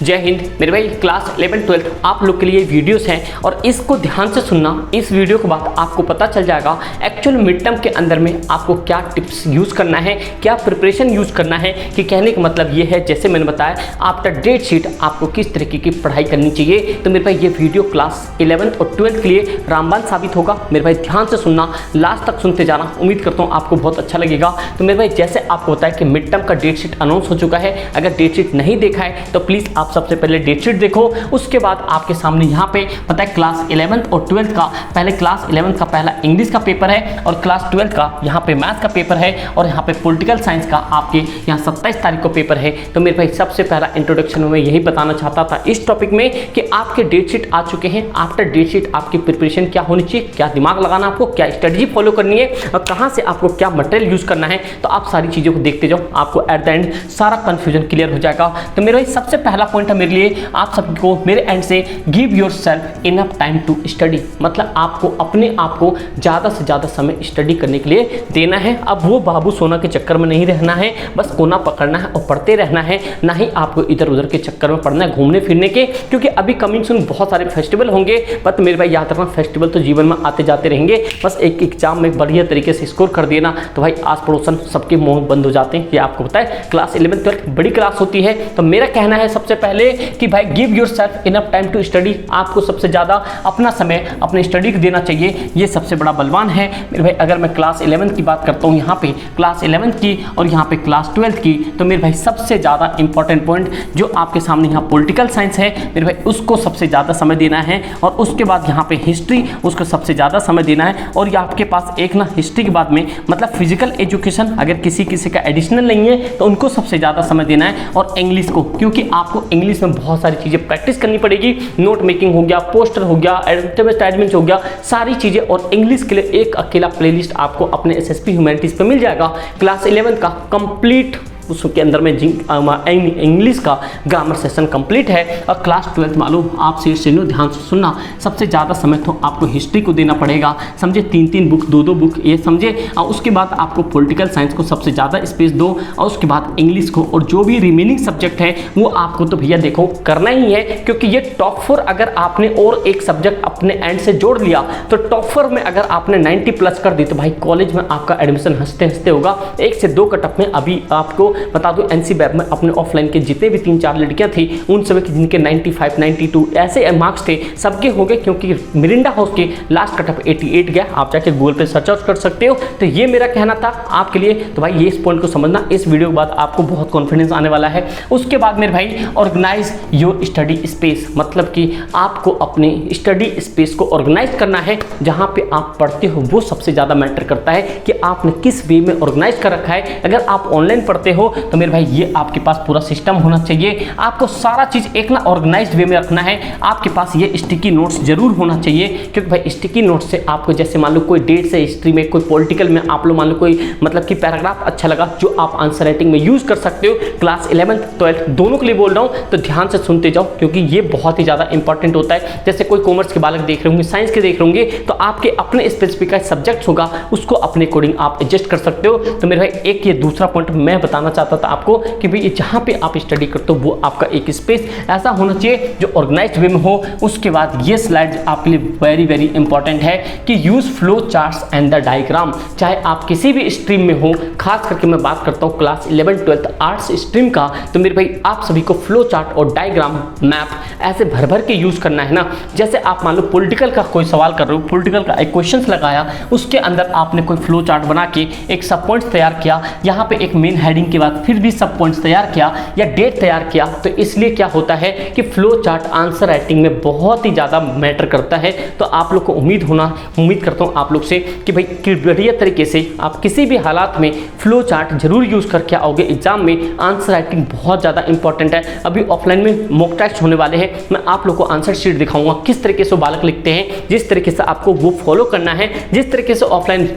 जय हिंद मेरे भाई। क्लास 11 12 आप लोग के लिए वीडियोस हैं और इसको ध्यान से सुनना। इस वीडियो के बाद आपको पता चल जाएगा एक्चुअल मिड टर्म के अंदर में आपको क्या टिप्स यूज़ करना है, क्या प्रिपरेशन यूज़ करना है। कि कहने का मतलब ये है, जैसे मैंने बताया आफ्टर डेट शीट आपको किस तरीके की पढ़ाई करनी चाहिए। तो मेरे भाई ये वीडियो क्लास 11 और 12 के लिए रामबाण साबित होगा। मेरे भाई ध्यान से सुनना, लास्ट तक सुनते जाना। उम्मीद करता हूँ आपको बहुत अच्छा लगेगा। तो मेरे भाई जैसे आपको बताया कि मिड टर्म का डेट शीट अनाउंस हो चुका है। अगर डेट शीट नहीं देखा है तो प्लीज़ आप सबसे पहले डेट शीट देखो। उसके बाद आपके सामने यहाँ पे पता है क्लास 11 और 12 का, पहले क्लास 11 का पहला इंग्लिश का पेपर है और क्लास 12 का यहाँ पे मैथ का पेपर है और यहाँ पे पॉलिटिकल साइंस का आपके यहाँ 27 तारीख को पेपर है। तो मेरे भाई सबसे पहला इंट्रोडक्शन में यही बताना चाहता था इस टॉपिक में कि आपके डेट शीट आ चुके हैं। आफ्टर डेट शीट आपकी प्रिपरेशन क्या होनी चाहिए, क्या दिमाग लगाना आपको, क्या स्ट्रेटजी फॉलो करनी है और कहाँ से आपको क्या मटेरियल यूज़ करना है। तो आप सारी चीज़ों को देखते जाओ, आपको एट द एंड सारा कन्फ्यूजन क्लियर हो जाएगा। तो मेरे भाई सबसे पहला पॉइंट है मेरे लिए, आप सभी को मेरे एंड से give yourself enough time to study. मतलब आपको अपने आप को ज़्यादा से ज़्यादा समय स्टडी करने के लिए देना है। अब वो बाबू सोना के चक्कर में नहीं रहना है, बस कोना पकड़ना है और पढ़ते रहना है। ना ही आपको इधर उधर के चक्कर में पढ़ना है, घूमने फिरने के, क्योंकि अभी कमिंग सून बहुत सारे फेस्टिवल होंगे। बट मेरे भाई याद रखना, फेस्टिवल तो जीवन में आते जाते रहेंगे। बस एक एग्जाम में बढ़िया तरीके से स्कोर कर देना तो भाई आस पड़ोसन सबके मुंह बंद हो जाते हैं। ये आपको पता है क्लास 11 12 बड़ी क्लास होती है। तो मेरा कहना है सबसे पहले कि भाई give yourself enough time to study. आपको सबसे ज़्यादा अपना समय अपने स्टडी को देना चाहिए। ये सबसे बड़ा बलवान है मेरे भाई। अगर मैं क्लास 11 की बात करता हूँ, यहाँ पे क्लास 11 की और यहाँ पे क्लास 12 की, तो मेरे भाई सबसे ज़्यादा इंपॉर्टेंट पॉइंट जो आपके सामने यहाँ पॉलिटिकल साइंस है मेरे भाई, उसको सबसे ज़्यादा समय देना है। और उसके बाद यहाँ पे हिस्ट्री, उसको सबसे ज़्यादा समय देना है। और ये आपके पास एक ना हिस्ट्री के बाद में मतलब फिजिकल एजुकेशन अगर किसी का एडिशनल नहीं है तो उनको सबसे ज़्यादा समय देना है। और इंग्लिश को, क्योंकि आपको इंग्लिश में बहुत सारी चीज़ें प्रैक्टिस करनी पड़ेगी। नोट मेकिंग हो गया, पोस्टर हो गया, एडवर्टाइजमेंट हो गया, सारी चीज़ें। और इंग्लिश के लिए एक अकेला प्लेलिस्ट आपको अपने एसएसपी ह्यूमैनिटीज़ पे मिल जाएगा। क्लास 11 का कंप्लीट उसके अंदर में इंग्लिश का ग्रामर सेशन कंप्लीट है। और क्लास 12 मालूम आप से ध्यान से सुनना, सबसे ज़्यादा समय तो आपको हिस्ट्री को देना पड़ेगा, समझे। 3 बुक 2 बुक ये समझे। और उसके बाद आपको पॉलिटिकल साइंस को सबसे ज़्यादा स्पेस दो और उसके बाद इंग्लिश को। और जो भी रिमेनिंग सब्जेक्ट है वो आपको तो भैया देखो करना ही है, क्योंकि ये टॉप 4 अगर आपने और एक सब्जेक्ट अपने एंड से जोड़ लिया तो टॉप 4 में अगर आपने 90+ कर दी तो भाई कॉलेज में आपका एडमिशन हंसते हंसते होगा। 1 से 2 कटअप में अभी आपको बता दूं NCBAP में अपने ऑफलाइन के जितने भी 3-4 लड़कियां थी उन सभी के जिनके 95 92 ऐसे मार्क्स थे सबके हो गए, क्योंकि मिरिंडा हाउस के लास्ट कटअप 88 गया। आप जाके गूगल पे सर्च आउट कर सकते हो। तो ये मेरा कहना था आपके लिए। तो भाई ये इस पॉइंट को समझना, इस वीडियो के बाद आपको बहुत कॉन्फिडेंस आने वाला है। उसके बाद मेरे भाई ऑर्गेनाइज योर स्टडी स्पेस, मतलब कि आपको अपने स्टडी स्पेस को ऑर्गेनाइज करना है। जहाँ पे आप पढ़ते हो वो सबसे ज़्यादा मैटर करता है कि आपने किस वे में ऑर्गेनाइज कर रखा है। अगर आप ऑनलाइन पढ़ते हो तो मेरे भाई ये आपके पास पूरा सिस्टम होना चाहिए। आपको सारा चीज़ एक ना ऑर्गेनाइज्ड वे में रखना है। आपके पास ये स्टिकी नोट्स जरूर होना चाहिए, क्योंकि भाई स्टिकी नोट्स से आपको जैसे मान लो कोई डेट से हिस्ट्री में, कोई पॉलिटिकल में आप लोग मान लो कोई मतलब कि पैराग्राफ अच्छा लगा जो आप आंसर राइटिंग में यूज़ कर सकते हो। क्लास 11 12 दोनों के लिए बोल रहा हूँ, तो ध्यान से सुनते जाओ क्योंकि ये बहुत ही ज़्यादा इंपॉर्टेंट होता है। जैसे कोई कॉमर्स के बालक देख रहे होंगे, साइंस के देख रहे होंगे, तो आपके अपने स्पेसिफिक सब्जेक्ट होगा, उसको अपने अकॉर्डिंग आप एडजस्ट कर सकते हो। तो मेरे भाई एक ये दूसरा पॉइंट मैं बताना चाहता था आपको कि भाई जहाँ पे आप स्टडी करते हो वो आपका एक स्पेस ऐसा होना चाहिए जो ऑर्गेनाइज्ड वे में हो। उसके बाद ये स्लाइड आपके लिए वेरी वेरी इंपॉर्टेंट है कि use flow charts and the diagram. चाहे आप किसी भी स्ट्रीम में हो, खास करके मैं बात करता हूँ क्लास 11 12 आर्ट्स स्ट्रीम का, तो मेरे भाई आप सभी को फ्लो चार्ट और डायग्राम मैप ऐसे भर भर के यूज करना है ना। जैसे आप मान लो पॉलिटिकल का कोई सवाल कर रहे हो, पॉलिटिकल का एक क्वेश्चन लगाया, उसके अंदर आपने कोई फ्लो चार्ट बना के एक सब पॉइंट्स तैयार किया, यहाँ पे एक मेन हेडिंग के बाद फिर भी सब पॉइंट्स तैयार किया या डेट तैयार किया। तो इसलिए क्या होता है कि फ्लो चार्ट आंसर राइटिंग में बहुत ही ज़्यादा मैटर करता है। तो आप लोग को उम्मीद करता हूँ आप लोग से कि भाई बढ़िया तरीके से आप किसी भी हालात में फ्लो चार्ट जरूर यूज़ करके आओगे एग्जाम में। आंसर राइटिंग बहुत ज़्यादा इंपॉर्टेंट है। अभी ऑफलाइन में मॉक टेस्ट होने वाले हैं, मैं आप लोग को आंसर शीट दिखाऊंगा किस तरीके से बालक लिखते हैं, जिस तरीके से आपको वो फॉलो करना है, जिस तरीके से ऑफलाइन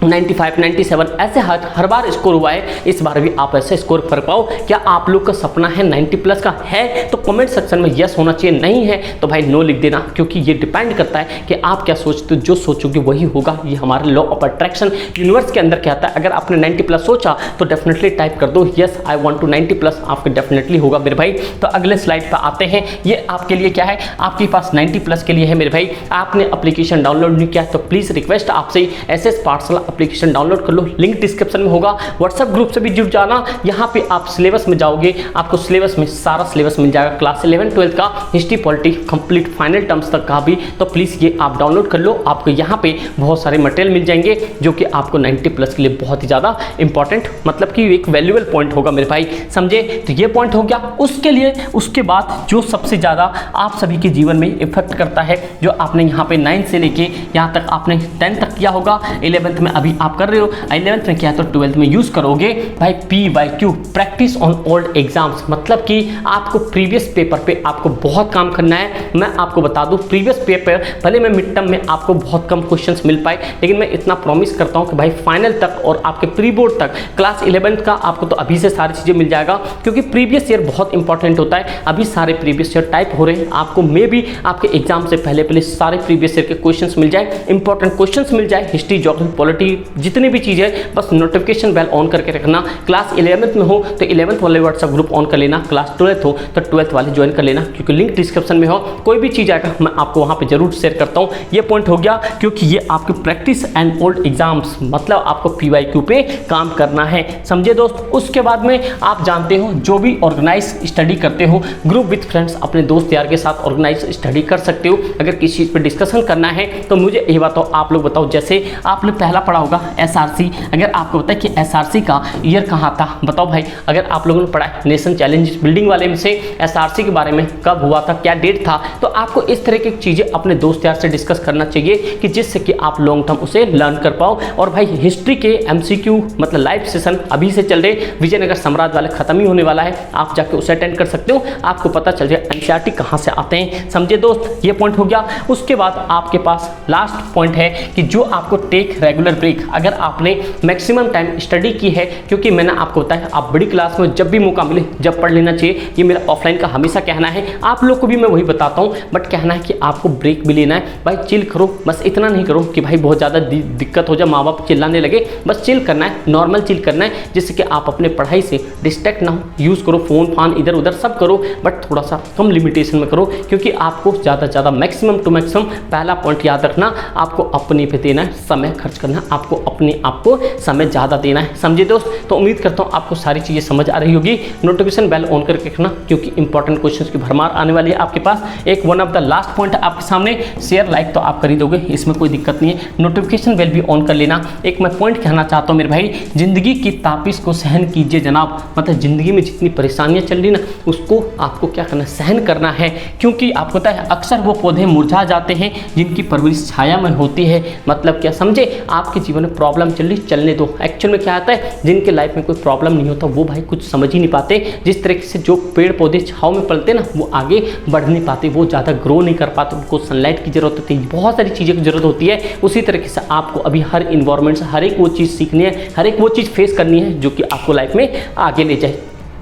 95, 97 ऐसे हर बार स्कोर हुआ है। इस बार भी आप ऐसे स्कोर कर पाओ। क्या आप लोग का सपना है 90 प्लस का? है तो कमेंट सेक्शन में यस होना चाहिए, नहीं है तो भाई नो लिख देना, क्योंकि ये डिपेंड करता है कि आप क्या सोचते हो। जो सोचोगे वही होगा, ये हमारा लॉ ऑफ अट्रैक्शन यूनिवर्स के अंदर कहता है। अगर आपने 90 प्लस सोचा तो डेफिनेटली टाइप कर दो yes I want to 90 plus, आपका डेफिनेटली होगा मेरे भाई। तो अगले स्लाइड पर आते हैं। ये आपके लिए क्या है, आपके पास 90 प्लस के लिए है मेरे भाई। आपने एप्लीकेशन डाउनलोड नहीं किया तो प्लीज रिक्वेस्ट आपसे SS पाठशाला एप्लीकेशन डाउनलोड कर लो, लिंक डिस्क्रिप्शन में होगा। व्हाट्सएप ग्रुप से भी जुड़ जाना। यहाँ पे आप सिलेबस में जाओगे, आपको सिलेबस में सारा सिलेबस मिल जाएगा, क्लास 11, 12 का history, polity, complete final terms तक का भी। तो प्लीज़ ये आप डाउनलोड कर लो। आपको यहाँ पे बहुत सारे मटेरियल मिल जाएंगे जो कि आपको 90 प्लस के लिए बहुत ही ज़्यादा इंपॉर्टेंट, मतलब कि एक वैल्यूएबल पॉइंट होगा मेरे भाई, समझे। तो ये पॉइंट हो गया। उसके लिए उसके बाद जो सबसे ज़्यादा आप सभी के जीवन में इफेक्ट करता है, जो आपने यहाँ पे 9 से लेके यहाँ तक आपने 10 तक किया होगा, 11th में अभी आप कर रहे हो, 11th में किया तो 12th में यूज करोगे भाई। PYQ practice on old exams, मतलब कि आपको प्रीवियस पेपर पे आपको बहुत काम करना है। मैं आपको बता दूं प्रीवियस पेपर भले मैं मिड टर्म में आपको बहुत कम क्वेश्चंस मिल पाए, लेकिन मैं इतना प्रॉमिस करता हूं कि भाई फाइनल तक और आपके प्री बोर्ड तक क्लास 11th का आपको तो अभी से सारी चीज़ें मिल जाएगा, क्योंकि प्रीवियस ईयर बहुत इंपॉर्टेंट होता है। अभी सारे प्रीवियस ईयर टाइप हो रहे हैं, आपको मे भी आपके एग्जाम से पहले सारे प्रीवियस ईयर के क्वेश्चन मिल जाए, इंपॉर्टेंट क्वेश्चन मिल जाए, हिस्ट्री, ज्योग्राफी, पॉलिटी, जितनी भी चीज़ है। बस नोटिफिकेशन बेल ऑन करके रखना। क्लास 11th में हो तो 11th वाले व्हाट्सएप ग्रुप ऑन कर लेना, क्लास 12th हो तो 12th वाले ज्वाइन कर लेना, क्योंकि लिंक डिस्क्रिप्शन में हो। कोई भी चीज़ आएगा मैं आपको वहाँ पे जरूर शेयर करता हूँ। ये पॉइंट हो गया, क्योंकि ये आपके प्रैक्टिस एंड ओल्ड एग्जाम्स, मतलब आपको PYQ पे काम करना है, समझे दोस्त। उसके बाद में आप जानते हो जो भी ऑर्गेनाइज स्टडी करते हो, ग्रुप विथ फ्रेंड्स अपने दोस्त यार के साथ ऑर्गेनाइज स्टडी कर सकते हो। अगर किसी चीज़ पर डिस्कशन करना है तो मुझे ये बताओ, आप लोग बताओ। जैसे आपने पहला पढ़ा होगा SRC, अगर आपको पता है कि SRC का ईयर कहाँ था, बताओ भाई। अगर आप लोगों ने पढ़ा है नेशन चैलेंज बिल्डिंग वाले में से SRC के बारे में, कब हुआ था, क्या डेट था, तो आपको इस तरह की चीज़ें अपने दोस्त यार से डिस्कस करना चाहिए कि जिससे कि आप लॉन्ग टर्म उसे लर्न कर पाओ। और भाई हिस्ट्री के MCQ मतलब लाइव सेशन अभी से चल रहे, विजयनगर साम्राज्य वाले खत्म ही होने वाला है, आप जाके उसे अटेंड कर सकते हो, आपको पता चल जाए NCERT कहाँ से आते हैं, समझे दोस्त। ये पॉइंट हो गया। उसके बाद आपके पास लास्ट पॉइंट है कि जो आपको टेक रेगुलर ब्रेक, अगर आपने मैक्सिमम टाइम स्टडी की है, क्योंकि मैंने आपको बताया आप बड़ी क्लास में जब भी मौका मिले जब पढ़ लेना चाहिए, ये मेरा ऑफलाइन का हमेशा कहना है। आप लोग को भी मैं वही बताता हूँ, बट कहना है कि आपको ब्रेक भी लेना है भाई। चिल करो, बस इतना नहीं करो कि भाई बहुत ज़्यादा दिक्कत हो जाए, माँ बाप चिल्लाने लगे, बस चिल करना है, नॉर्मल चिल करना है, जिससे कि आप अपने पढ़ाई से डिस्ट्रैक्ट ना हो। यूज़ करो फ़ोन फान इधर उधर सब करो, बट थोड़ा सा कम लिमिटेशन में करो, क्योंकि आपको ज़्यादा से ज़्यादा मैक्सिमम टू मैक्सिमम पहला पॉइंट याद रखना, आपको अपने पे देना है, समय खर्च करना, आपको अपने आप को समय ज़्यादा देना है, समझे दोस्त। तो उम्मीद करता हूँ आपको सारी चीज़ें समझ आ रही होगी। नोटिफिकेशन बेल ऑन करके रखना, क्योंकि इंपॉर्टेंट क्वेश्चंस की भरमार आने वाली है आपके पास। एक one of the last point आपके सामने, शेयर लाइक तो आप कर ही दोगे, इसमें कोई दिक्कत नहीं है। नोटिफिकेशन बेल भी ऑन कर लेना। एक मैं पॉइंट कहना चाहता हूँ मेरे भाई, जिंदगी की तापिश को सहन कीजिए जनाब, मतलब जिंदगी में जितनी परेशानियाँ चल रही ना, उसको आपको क्या करना है, सहन करना है। क्योंकि आपको पता है अक्सर वो पौधे मुरझा जाते हैं जिनकी परवरिश छाया में होती है। मतलब क्या, समझे। आपके जीवन में प्रॉब्लम चल रही, चलने दो। एक्चुअल में क्या आता है, जिनके लाइफ में कोई प्रॉब्लम नहीं होता वो भाई कुछ समझ ही नहीं पाते। जिस तरीके से जो पेड़ पौधे छाव में पलते ना, वो आगे बढ़ नहीं पाते, वो ज़्यादा ग्रो नहीं कर पाते, उनको सनलाइट की जरूरत होती है, बहुत सारी चीज़ों की जरूरत होती है। उसी तरीके से आपको अभी हर इन्वायरमेंट से हर एक वो चीज़ सीखनी है, हर एक वो चीज़ फेस करनी है जो कि आपको लाइफ में आगे ले जाए,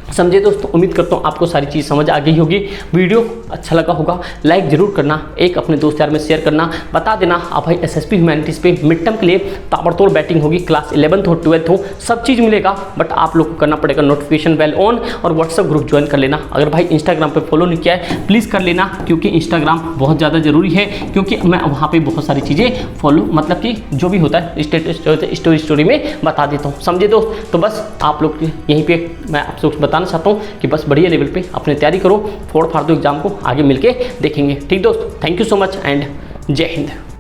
समझे दोस्तों। उम्मीद करता हूँ आपको सारी चीज़ समझ आ गई होगी। वीडियो अच्छा लगा होगा, लाइक जरूर करना, एक अपने दोस्त यार में शेयर करना, बता देना आप भाई SSP ह्यूमैनिटीज़ पे मिड टर्म के लिए ताबड़तोड़ बैटिंग होगी, क्लास 11th हो 12th हो सब चीज़ मिलेगा। बट आप लोग को करना पड़ेगा नोटिफिकेशन बेल ऑन और व्हाट्सएप ग्रुप ज्वाइन कर लेना। अगर भाई इंस्टाग्राम पर फॉलो नहीं किया है प्लीज़ कर लेना, क्योंकि इंस्टाग्राम बहुत ज़्यादा ज़रूरी है, क्योंकि मैं वहाँ पर बहुत सारी चीज़ें फॉलो मतलब कि जो भी होता है स्टेटस स्टोरी में बता देता हूँ, समझे दोस्त। तो बस आप लोग यहीं पर मैं आप लोग बताना चाहता हूँ कि बस बढ़िया लेवल पे अपने तैयारी करो, फोड़ फाड़ दो एग्जाम को, आगे मिलके देखेंगे। ठीक दोस्त, thank you so much and जय हिंद।